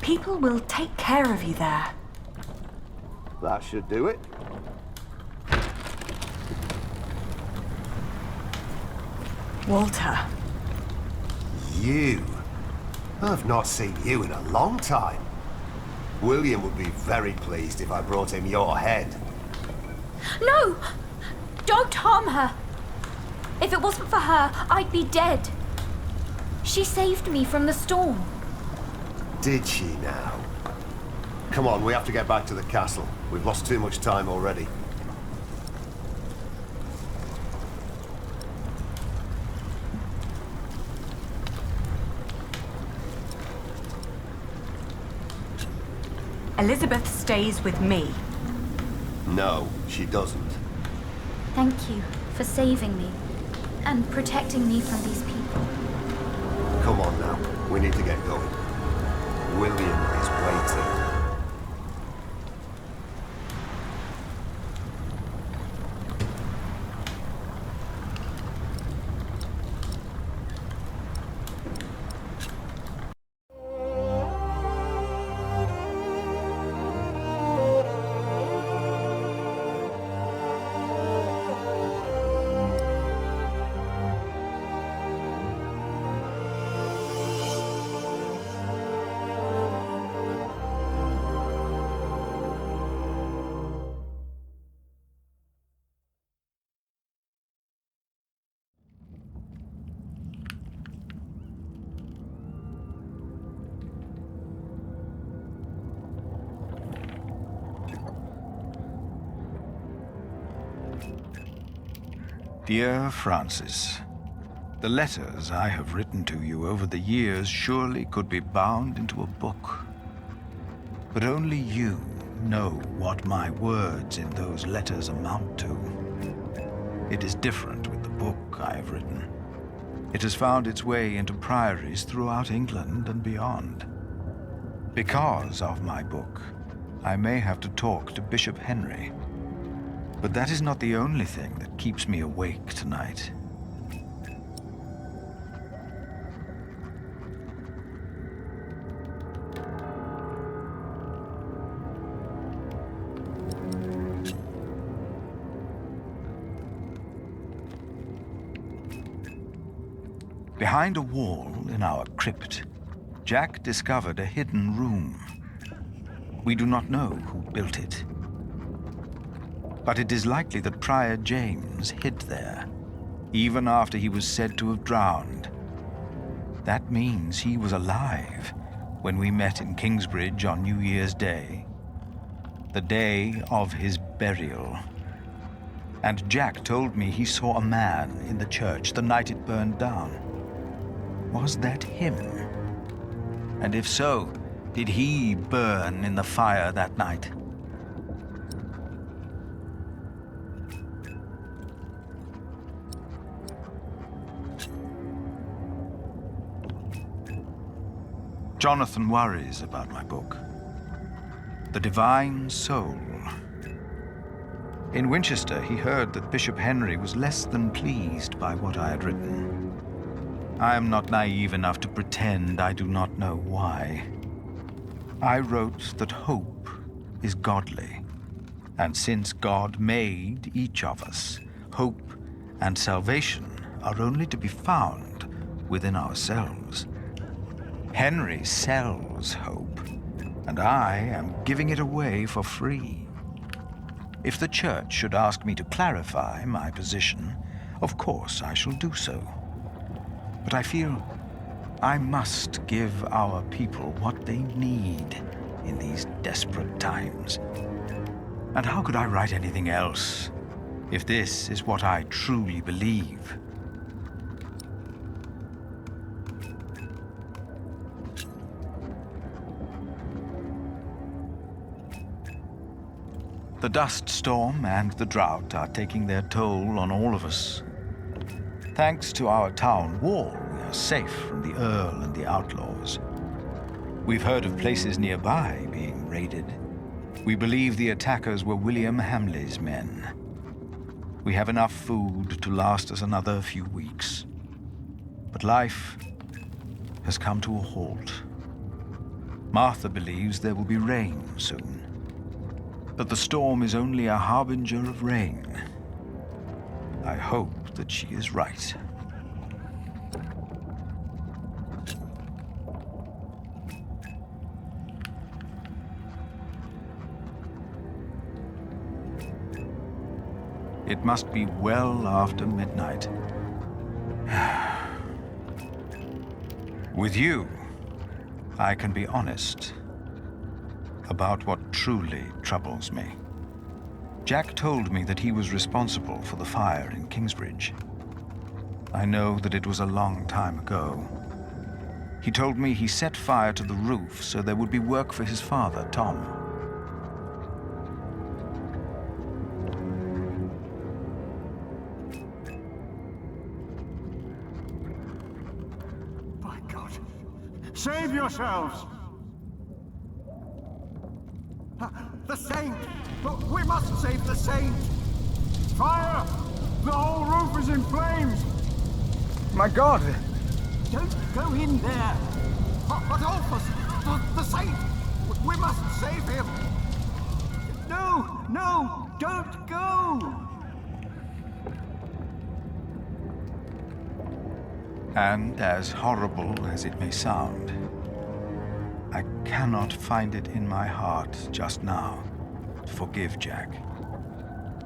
People will take care of you there. That should do it. Walter. You? I've not seen you in a long time. William would be very pleased if I brought him your head. No! Don't harm her! If it wasn't for her, I'd be dead. She saved me from the storm. Did she now? Come on, we have to get back to the castle. We've lost too much time already. Elizabeth stays with me. No, she doesn't. Thank you for saving me and protecting me from these people. Come on now, we need to get going. William is waiting. Dear Francis, the letters I have written to you over the years surely could be bound into a book. But only you know what my words in those letters amount to. It is different with the book I have written. It has found its way into priories throughout England and beyond. Because of my book, I may have to talk to Bishop Henry. But that is not the only thing that keeps me awake tonight. Behind a wall in our crypt, Jack discovered a hidden room. We do not know who built it. But it is likely that Prior James hid there, even after he was said to have drowned. That means he was alive when we met in Kingsbridge on New Year's Day, the day of his burial. And Jack told me he saw a man in the church the night it burned down. Was that him? And if so, did he burn in the fire that night? Jonathan worries about my book, The Divine Soul. In Winchester, he heard that Bishop Henry was less than pleased by what I had written. I am not naive enough to pretend I do not know why. I wrote that hope is godly, and since God made each of us, hope and salvation are only to be found within ourselves. Henry sells hope, and I am giving it away for free. If the church should ask me to clarify my position, of course I shall do so. But I feel I must give our people what they need in these desperate times. And how could I write anything else if this is what I truly believe? The dust storm and the drought are taking their toll on all of us. Thanks to our town wall, we are safe from the Earl and the outlaws. We've heard of places nearby being raided. We believe the attackers were William Hamley's men. We have enough food to last us another few weeks. But life has come to a halt. Martha believes there will be rain soon. But the storm is only a harbinger of rain. I hope that she is right. It must be well after midnight. With you, I can be honest about what truly troubles me. Jack told me that he was responsible for the fire in Kingsbridge. I know that it was a long time ago. He told me he set fire to the roof so there would be work for his father, Tom. Save yourselves! The Saint! We must save the Saint! Fire! The whole roof is in flames! My God! Don't go in there! But Alphys! The Saint! We must save him! No! Don't go! And as horrible as it may sound, I cannot find it in my heart just now to forgive Jack.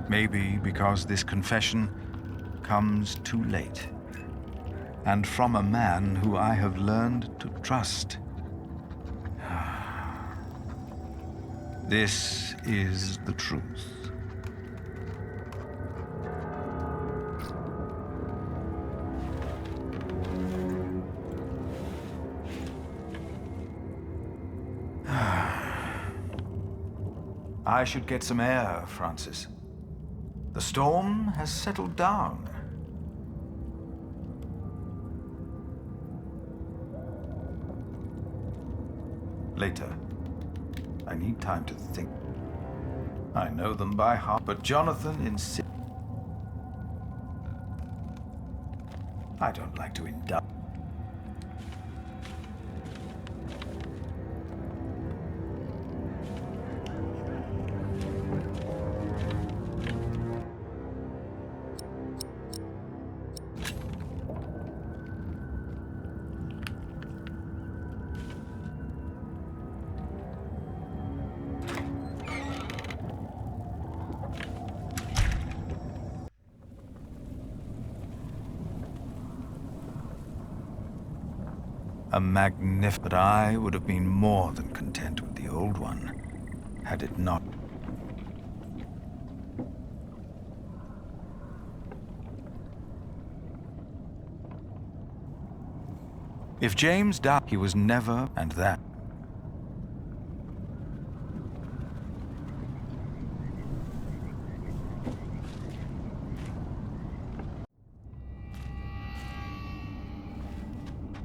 Maybe because this confession comes too late, and from a man who I have learned to trust. This is the truth. I should get some air, Francis. The storm has settled down. Later. I need time to think. I know them by heart, but Jonathan insists. I don't like to indulge. A magnificent, but I would have been more than content with the old one, had it not. If James died, he was never, and that.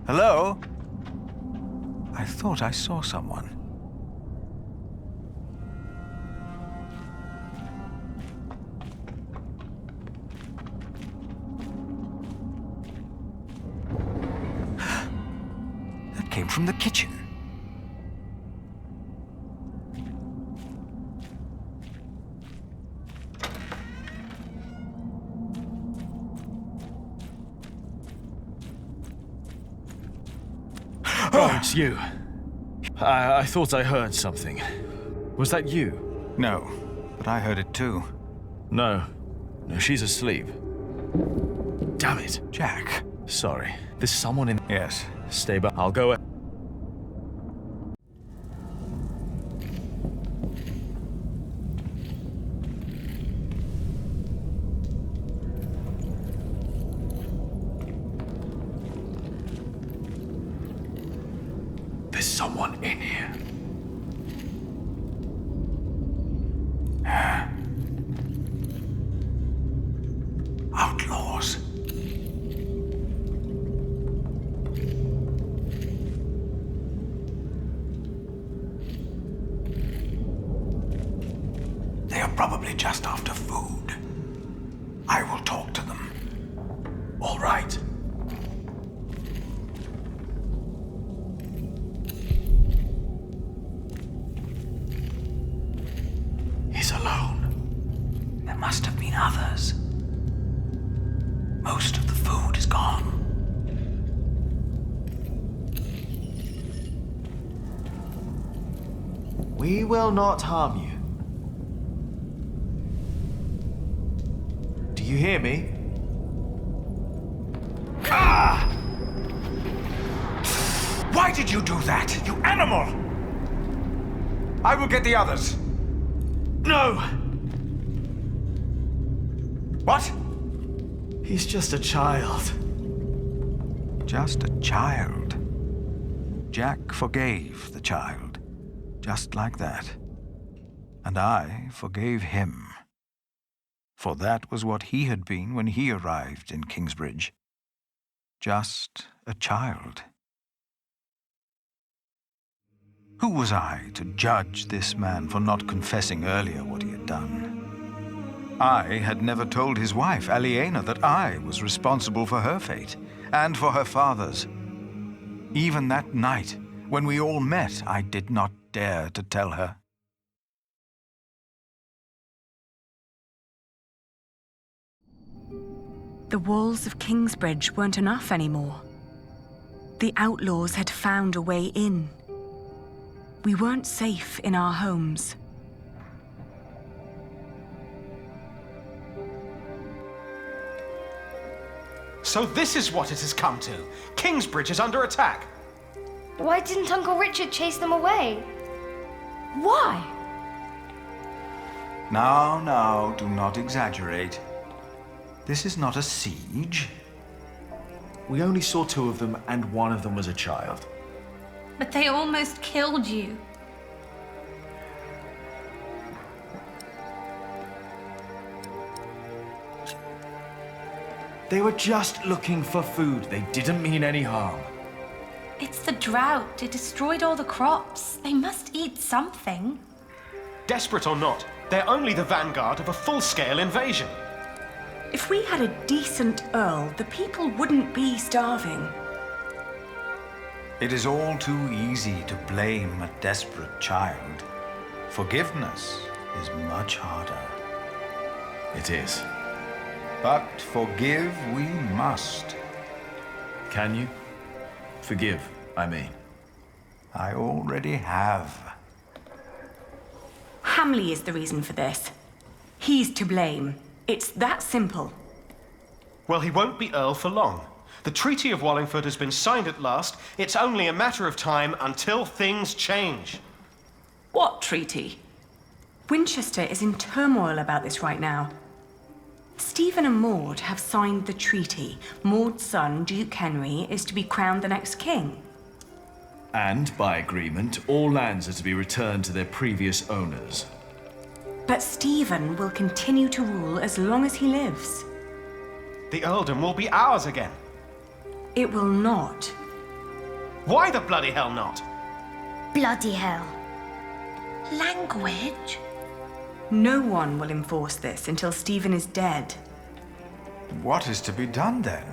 Hello? I thought I saw someone. That came from the kitchen. Oh, it's you. I thought I heard something. Was that you? No, but I heard it too. No, she's asleep. Damn it. Jack. Sorry. There's someone in... Yes. Stay back. I'll go... There's someone in here. Outlaws. They are probably just after food. I will talk to them. All right. We will not harm you. Do you hear me? Ah! Why did you do that, you animal? I will get the others. No! What? He's just a child. Just a child. Jack forgave the child, just like that. And I forgave him. For that was what he had been when he arrived in Kingsbridge. Just a child. Who was I to judge this man for not confessing earlier what he had done? I had never told his wife, Aliena, that I was responsible for her fate, and for her father's. Even that night, when we all met, I did not dare to tell her. The walls of Kingsbridge weren't enough anymore. The outlaws had found a way in. We weren't safe in our homes. So this is what it has come to. Kingsbridge is under attack. Why didn't Uncle Richard chase them away? Why? Now, do not exaggerate. This is not a siege. We only saw 2 of them, and one of them was a child. But they almost killed you. They were just looking for food. They didn't mean any harm. It's the drought. It destroyed all the crops. They must eat something. Desperate or not, they're only the vanguard of a full-scale invasion. If we had a decent Earl, the people wouldn't be starving. It is all too easy to blame a desperate child. Forgiveness is much harder. It is. But forgive we must. Can you? Forgive, I mean. I already have. Hamley is the reason for this. He's to blame. It's that simple. Well, he won't be Earl for long. The Treaty of Wallingford has been signed at last. It's only a matter of time until things change. What treaty? Winchester is in turmoil about this right now. Stephen and Maud have signed the treaty. Maud's son, Duke Henry, is to be crowned the next king. And, by agreement, all lands are to be returned to their previous owners. But Stephen will continue to rule as long as he lives. The earldom will be ours again. It will not. Why the bloody hell not? Bloody hell. Language? No one will enforce this until Stephen is dead. What is to be done then?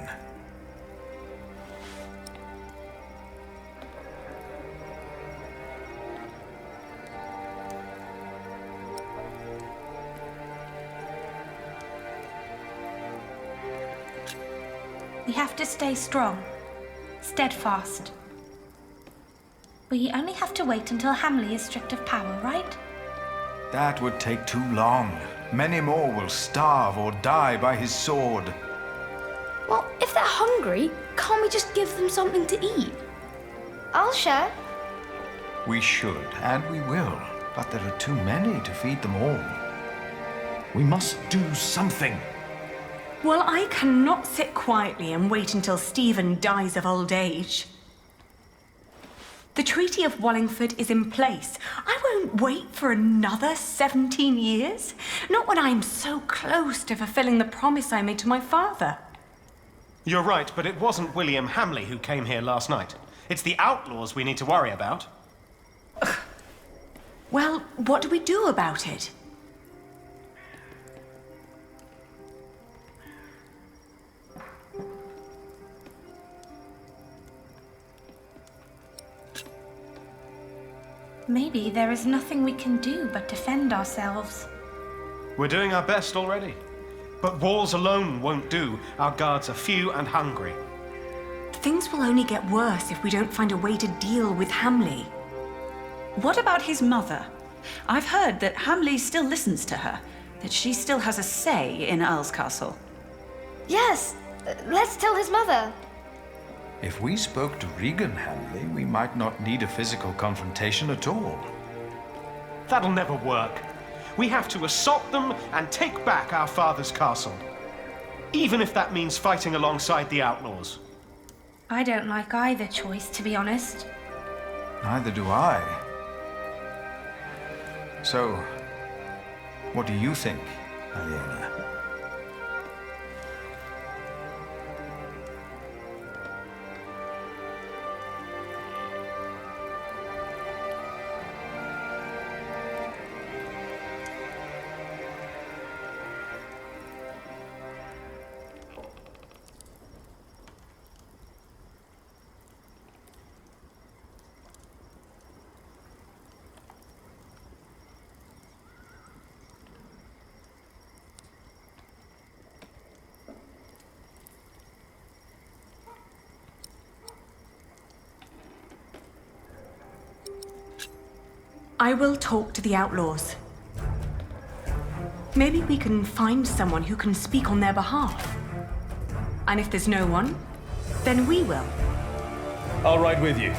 We have to stay strong, steadfast. We only have to wait until Hamley is stripped of power, right? That would take too long. Many more will starve or die by his sword. Well, if they're hungry, can't we just give them something to eat? I'll share. We should, and we will, but there are too many to feed them all. We must do something. Well, I cannot sit quietly and wait until Stephen dies of old age. The Treaty of Wallingford is in place. I won't wait for another 17 years. Not when I'm so close to fulfilling the promise I made to my father. You're right, but it wasn't William Hamley who came here last night. It's the outlaws we need to worry about. Well, what do we do about it? Maybe there is nothing we can do but defend ourselves. We're doing our best already. But walls alone won't do. Our guards are few and hungry. Things will only get worse if we don't find a way to deal with Hamley. What about his mother? I've heard that Hamleigh still listens to her, that she still has a say in Earl's Castle. Yes, let's tell his mother. If we spoke to Regan Hamleigh, we might not need a physical confrontation at all. That'll never work. We have to assault them and take back our father's castle. Even if that means fighting alongside the outlaws. I don't like either choice, to be honest. Neither do I. So, what do you think, Aliena? I will talk to the outlaws. Maybe we can find someone who can speak on their behalf. And if there's no one, then we will. I'll ride with you.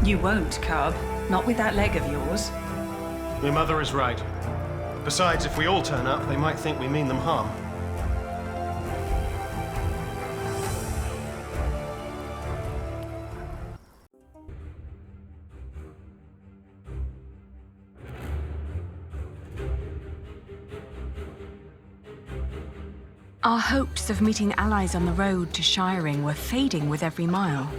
You won't, Cub. Not with that leg of yours. Your mother is right. Besides, if we all turn up, they might think we mean them harm. Our hopes of meeting allies on the road to Shiring were fading with every mile.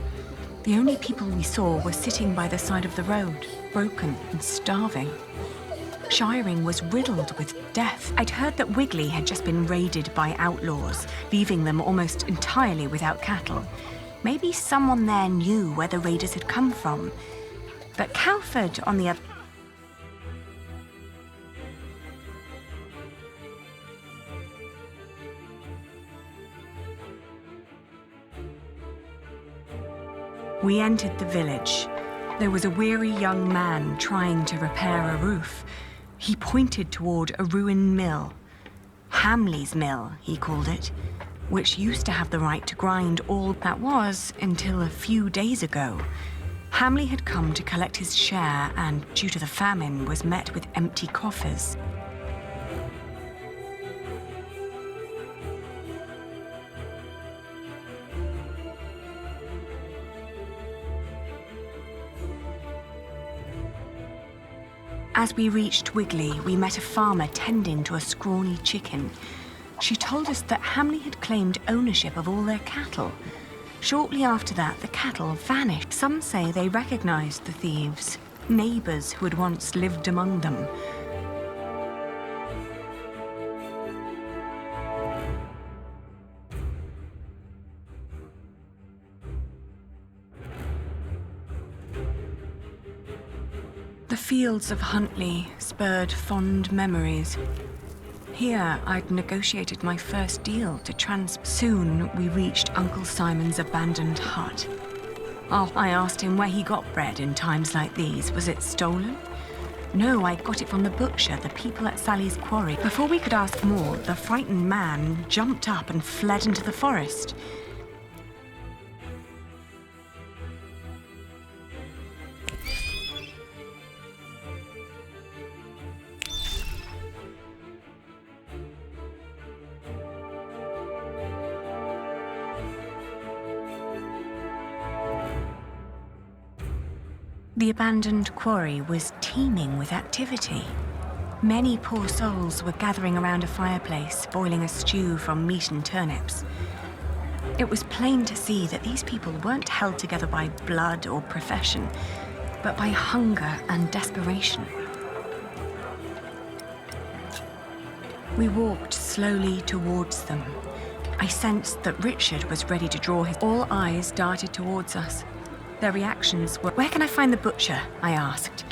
The only people we saw were sitting by the side of the road, broken and starving. Shiring was riddled with death. I'd heard that Wigley had just been raided by outlaws, leaving them almost entirely without cattle. Maybe someone there knew where the raiders had come from. But Calford, on the other... We entered the village. There was a weary young man trying to repair a roof. He pointed toward a ruined mill. Hamleigh's mill, he called it, which used to have the right to grind all that was until a few days ago. Hamleigh had come to collect his share and, due to the famine, was met with empty coffers. As we reached Wigley, we met a farmer tending to a scrawny chicken. She told us that Hamleigh had claimed ownership of all their cattle. Shortly after that, the cattle vanished. Some say they recognized the thieves, neighbors who had once lived among them. The fields of Huntly spurred fond memories. Here, I'd negotiated my first deal to Soon, we reached Uncle Simon's abandoned hut. I asked him where he got bread in times like these. Was it stolen? No, I got it from the butcher, the people at Sally's quarry. Before we could ask more, the frightened man jumped up and fled into the forest. The abandoned quarry was teeming with activity. Many poor souls were gathering around a fireplace, boiling a stew from meat and turnips. It was plain to see that these people weren't held together by blood or profession, but by hunger and desperation. We walked slowly towards them. I sensed that Richard was ready to draw his... All eyes darted towards us. Their reactions were... "Where can I find the butcher?" I asked.